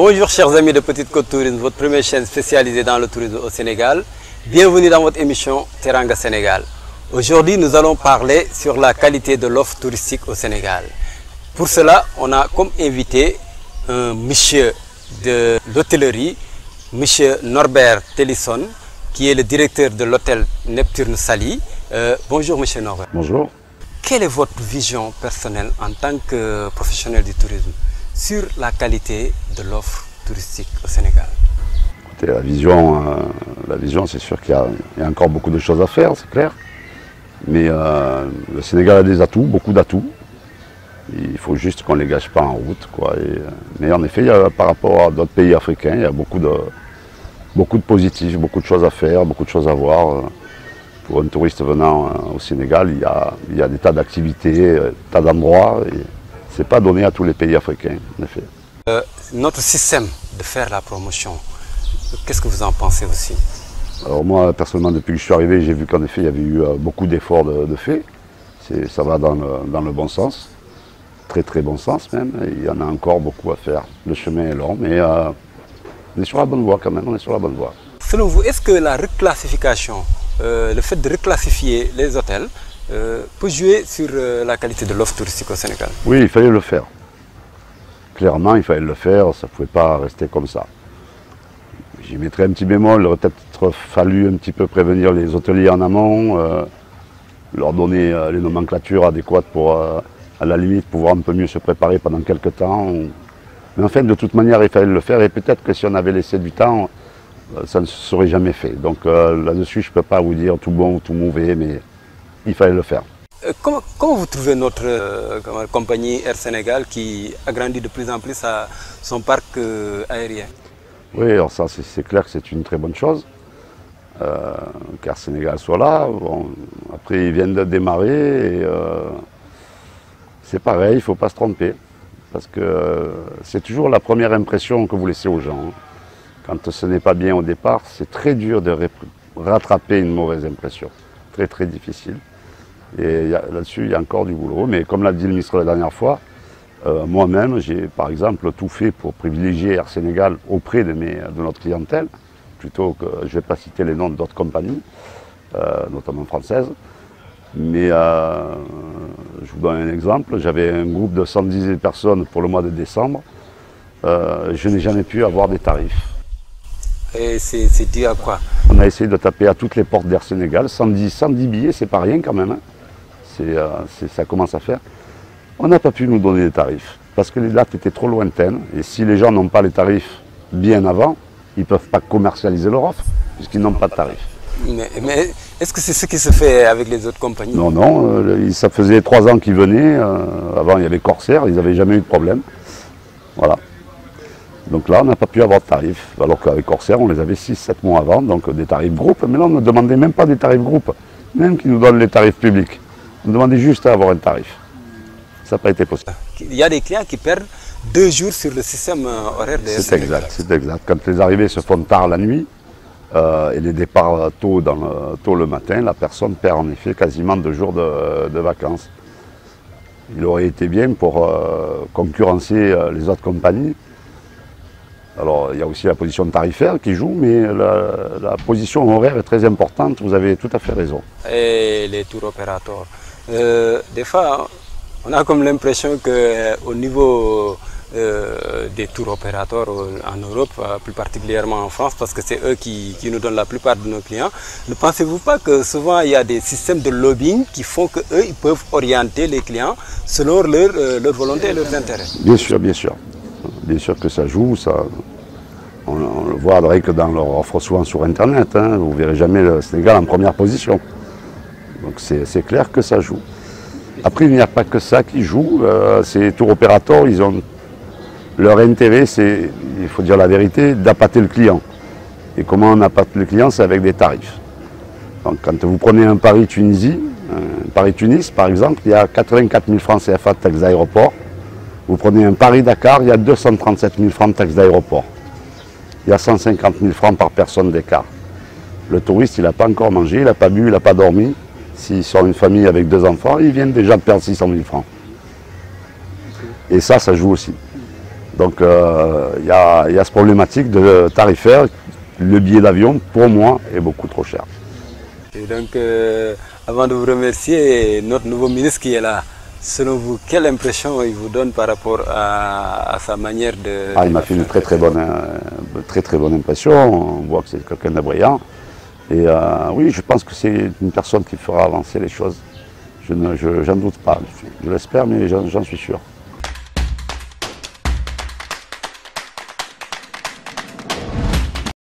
Bonjour chers amis de Petite Côte Tourisme, votre première chaîne spécialisée dans le tourisme au Sénégal. Bienvenue dans votre émission Teranga Sénégal. Aujourd'hui, nous allons parler sur la qualité de l'offre touristique au Sénégal. Pour cela, on a comme invité un monsieur de l'hôtellerie, monsieur Norbert Télisson, qui est le directeur de l'hôtel Neptune Saly. Bonjour monsieur Norbert. Bonjour. Quelle est votre vision personnelle en tant que professionnel du tourisme sur la qualité de l'offre touristique au Sénégal? Écoutez, la vision c'est sûr qu'il y a encore beaucoup de choses à faire, c'est clair. Mais le Sénégal a des atouts, beaucoup d'atouts. Il faut juste qu'on ne les gâche pas en route, quoi. Mais en effet, par rapport à d'autres pays africains, il y a beaucoup de positifs, beaucoup de choses à faire, beaucoup de choses à voir. Pour un touriste venant au Sénégal, il y a des tas d'activités, des tas d'endroits. Ce n'est pas donné à tous les pays africains, en effet. Notre système de faire la promotion, qu'est-ce que vous en pensez aussi? Alors moi, personnellement, depuis que je suis arrivé, j'ai vu qu'en effet, il y avait eu beaucoup d'efforts de fait. Ça va dans le bon sens, très très bon sens même. Et il y en a encore beaucoup à faire. Le chemin est long, mais on est sur la bonne voie quand même, on est sur la bonne voie. Selon vous, est-ce que la reclassification, le fait de reclassifier les hôtels, peut jouer sur la qualité de l'offre touristique au Sénégal? Oui, il fallait le faire. Clairement, il fallait le faire, ça ne pouvait pas rester comme ça. J'y mettrais un petit bémol, il aurait peut-être fallu un petit peu prévenir les hôteliers en amont, leur donner les nomenclatures adéquates pour, à la limite, pouvoir un peu mieux se préparer pendant quelques temps. Mais en fait, de toute manière, il fallait le faire et peut-être que si on avait laissé du temps, ça ne se serait jamais fait. Donc là-dessus, je ne peux pas vous dire tout bon ou tout mauvais, mais il fallait le faire. Comment vous trouvez notre compagnie Air Sénégal qui agrandit de plus en plus son parc aérien? Oui, alors ça c'est clair que c'est une très bonne chose, qu'Air Sénégal soit là. Bon, après ils viennent de démarrer et c'est pareil, il ne faut pas se tromper. Parce que c'est toujours la première impression que vous laissez aux gens. Quand ce n'est pas bien au départ, c'est très dur de rattraper une mauvaise impression. Très très difficile. Et là-dessus, il y a encore du boulot. Mais comme l'a dit le ministre la dernière fois, moi-même, j'ai par exemple tout fait pour privilégier Air Sénégal auprès de notre clientèle, plutôt que, je ne vais pas citer les noms d'autres compagnies, notamment françaises. Mais je vous donne un exemple, j'avais un groupe de 110 personnes pour le mois de décembre. Je n'ai jamais pu avoir des tarifs. Et c'est dû à quoi? On a essayé de taper à toutes les portes d'Air Sénégal, 110 billets, c'est pas rien quand même. Hein. Ça commence à faire. On n'a pas pu nous donner des tarifs, parce que les dates étaient trop lointaines. Et si les gens n'ont pas les tarifs bien avant, ils ne peuvent pas commercialiser leur offre, puisqu'ils n'ont pas de tarifs. Mais est-ce que c'est ce qui se fait avec les autres compagnies? Non, non, ça faisait 3 ans qu'ils venaient. Avant, il y avait Corsair, ils n'avaient jamais eu de problème. Voilà. Donc là, on n'a pas pu avoir de tarifs. Alors qu'avec Corsair, on les avait 6-7 mois avant, donc des tarifs groupes. Mais là, on ne demandait même pas des tarifs groupes, même qu'ils nous donnent les tarifs publics. On demandait juste à avoir un tarif. Ça n'a pas été possible. Il y a des clients qui perdent 2 jours sur le système horaire de Air Sénégal. C'est exact. Quand les arrivées se font tard la nuit, et les départs tôt le matin, la personne perd en effet quasiment 2 jours de vacances. Il aurait été bien pour concurrencer les autres compagnies. Alors il y a aussi la position tarifaire qui joue, mais la position horaire est très importante, vous avez tout à fait raison. Et les tours opérateurs, des fois on a comme l'impression qu'au niveau des tours opérateurs en Europe, plus particulièrement en France, parce que c'est eux qui nous donnent la plupart de nos clients. Ne pensez-vous pas que souvent il y a des systèmes de lobbying qui font qu'eux, ils peuvent orienter les clients selon leur volonté et leurs intérêts? Bien sûr, bien sûr. Bien sûr que ça joue, on le voit rien que dans leur offre souvent sur Internet. Hein, vous ne verrez jamais le Sénégal en première position. Donc c'est clair que ça joue. Après, il n'y a pas que ça qui joue. Ces tours opérateurs, ils ont leur intérêt, c'est, il faut dire la vérité, d'appâter le client. Et comment on appâte le client? C'est avec des tarifs. Donc quand vous prenez un Paris-Tunisie, un Paris-Tunis par exemple, il y a 84 000 francs CFA de taxes d'aéroport. Vous prenez un Paris-Dakar, il y a 237 000 francs de taxes d'aéroport. Il y a 150 000 francs par personne d'écart. Le touriste, il n'a pas encore mangé, il n'a pas bu, il n'a pas dormi. S'ils sont une famille avec 2 enfants, ils viennent déjà de perdre 600 000 francs. Et ça joue aussi. Donc il y a ce problématique de tarifaire. Le billet d'avion, pour moi, est beaucoup trop cher. Et donc, avant de vous remercier, notre nouveau ministre qui est là, selon vous, quelle impression il vous donne par rapport à sa manière de... Il m'a fait une très bonne impression. On voit que c'est quelqu'un de brillant. Et oui, je pense que c'est une personne qui fera avancer les choses. J'en doute pas. Je l'espère, mais j'en suis sûr.